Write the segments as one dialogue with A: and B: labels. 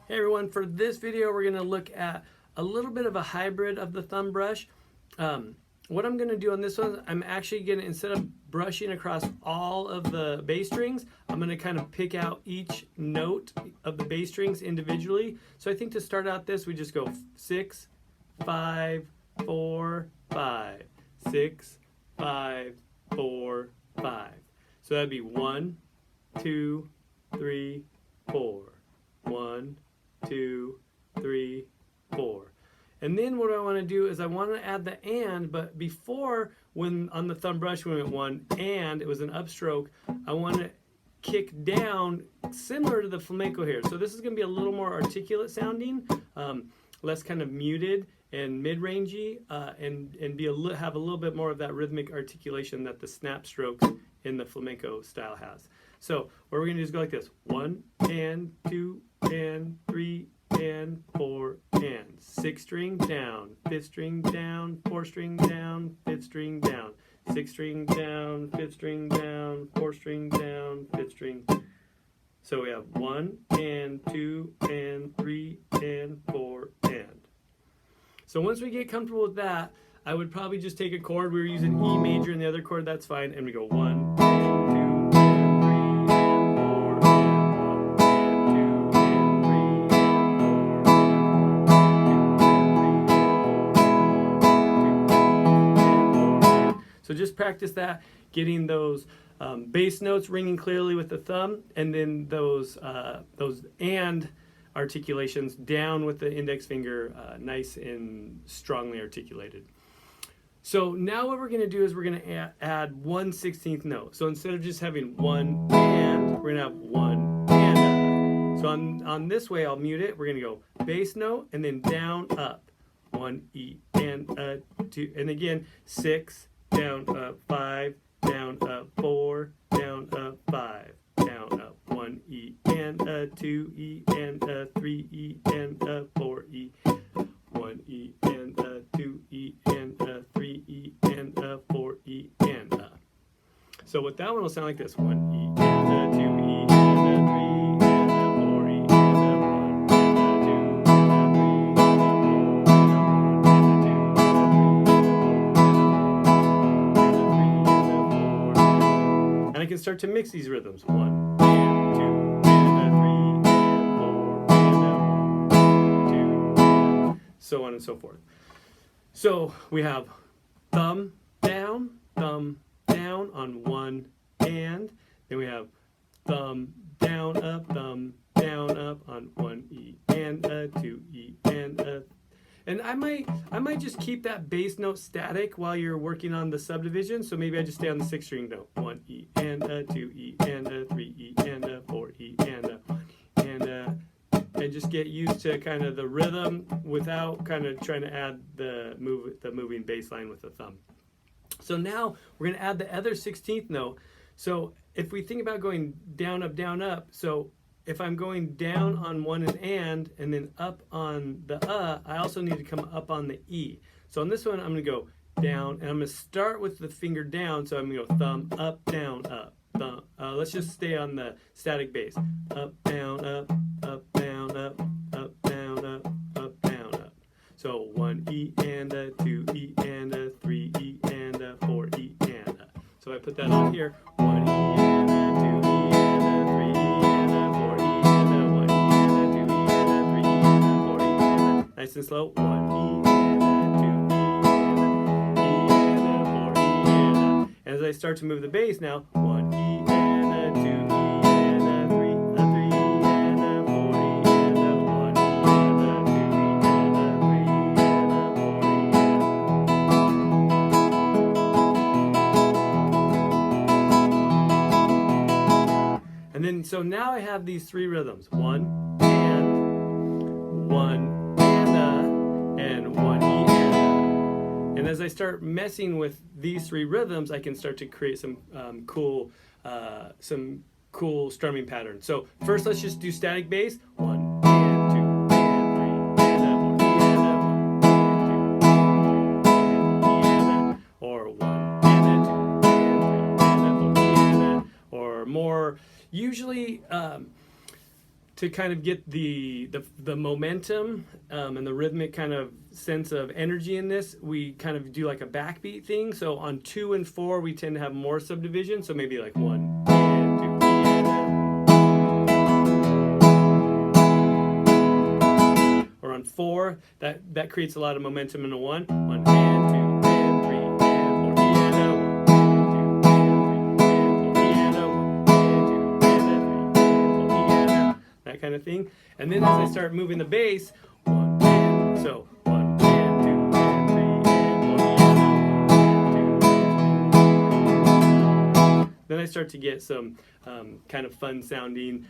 A: Hey everyone, for this video we're going to look at a little bit of a hybrid of the thumb brush. What I'm going to do on this one, I'm actually going to, instead of brushing across all of the bass strings, I'm going to kind of pick out each note of the bass strings individually. So I think to start out this, we just go 6, 5, 4, 5, 6, 5, 4, 5. So that'd be 1, 2, 3, 4. 1, 2, 3, 4. And then what I want to do is I want to add the and, but before, when on the thumb brush we went 1 and it was an upstroke, I want to kick down similar to the flamenco here. So this is going to be a little more articulate sounding, less kind of muted and mid-rangey, and have a little bit more of that rhythmic articulation that the snap strokes in the flamenco style has. So what we're going to do is go like this: 1 and 2 and 3 and 4 and 6 string down, 5th string down, 4th string down, 5th string down, 6th string down, 5th string down, 4th string down, 5th string. So we have 1 and 2 and 3 and 4 and. So once we get comfortable with that, I would probably just take a chord. We were using E major in the other chord, that's fine, and we go 1, 2, and 3, and 4, and 1, and 2, and 3, and 4, and 1, and 2, and 3, and 4, and 4. So just practice that, getting those bass notes ringing clearly with the thumb, and then those and articulations down with the index finger, nice and strongly articulated. So now what we're going to do is we're going to add 1/16 note. So instead of just having 1 and, we're going to have 1 and a. So on this way, I'll mute it. We're going to go bass note and then down, up. 1 E and a 2, and again 6 down, up 5 down, up 4 down, up 5 down, up 1 E and a 2 E and a 3 E and a 4 E, 1 E and a 2 E and a 3 E and a 4 E and a. So what that one will sound like this: 1 E and a 2 E and a 3 and a 4 E and a 1 and a 2 and a 3 and a 4 and a 1 and a 2 and a 3 and a 4 and a 3 and a 4. And I can start to mix these rhythms: 1 and 2 and a 3 and 4 and a 1, 2, so on and so forth. So we have thumb down on 1 and, then we have thumb down up on 1 E and a 2 E and a. And I might just keep that bass note static while you're working on the subdivision. So maybe I just stay on the 6th string note: 1 E and a 2 E and a 3 E and a 4 E and a 1 E and a. And just get used to kind of the rhythm without kind of trying to add the moving bass line with the thumb. So now we're going to add the other 16th note. So if we think about going down, up, so if I'm going down on 1 and then up on the I also need to come up on the E. So on this one, I'm going to go down, and I'm going to start with the finger down. So I'm going to go thumb, up, down, up. Thumb. Let's just stay on the static bass. Up, down, up, down, up, down, up, down, up. So 1 E and a 2 E and a 3 E and a 4 E and a. So I put that on here: 1 E and a 2 E and a 3 E and a 4 E and a 1 E and a 2 E and a 3 E and a 4 E and a. Nice and slow: 1 E and a 2 E and a 4 E and a. And as I start to move the bass now: 1 E and a 2 E and a 3 and a 4 E and a 1 E and a 2 E and a 3 and a 4 E and a. And then so now I have these 3 rhythms: 1 and 1 and 1 E and a. And as I start messing with these 3 rhythms, I can start to create some cool strumming patterns. So first, let's just do static bass: 1 and 2 and 3 and a 4 E and a 1 and a, or 1 and a 2 and 3 and a 4 E and a, or more usually to kind of get the momentum and the rhythmic kind of sense of energy in this, we kind of do like a backbeat thing. So on 2 and 4, we tend to have more subdivision. So maybe like 1 and 2 piano. Or on 4, that creates a lot of momentum in a 1. 1 and 2 and 3 and 4 piano. 1 and 2 and 3 and 4 piano. 1 and 2 and 3 and 4 piano. That kind of thing. And then as I start moving the bass, 1 and so 1 and 2 and 3 and 4 piano. Then I start to get some kind of fun sounding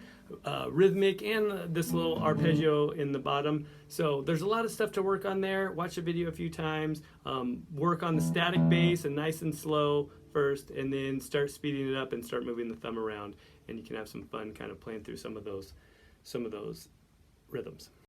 A: rhythmic and this little arpeggio in the bottom. So there's a lot of stuff to work on there. Watch the video a few times. Work on the static bass and nice and slow first, and then start speeding it up and start moving the thumb around, and you can have some fun kind of playing through some of those rhythms.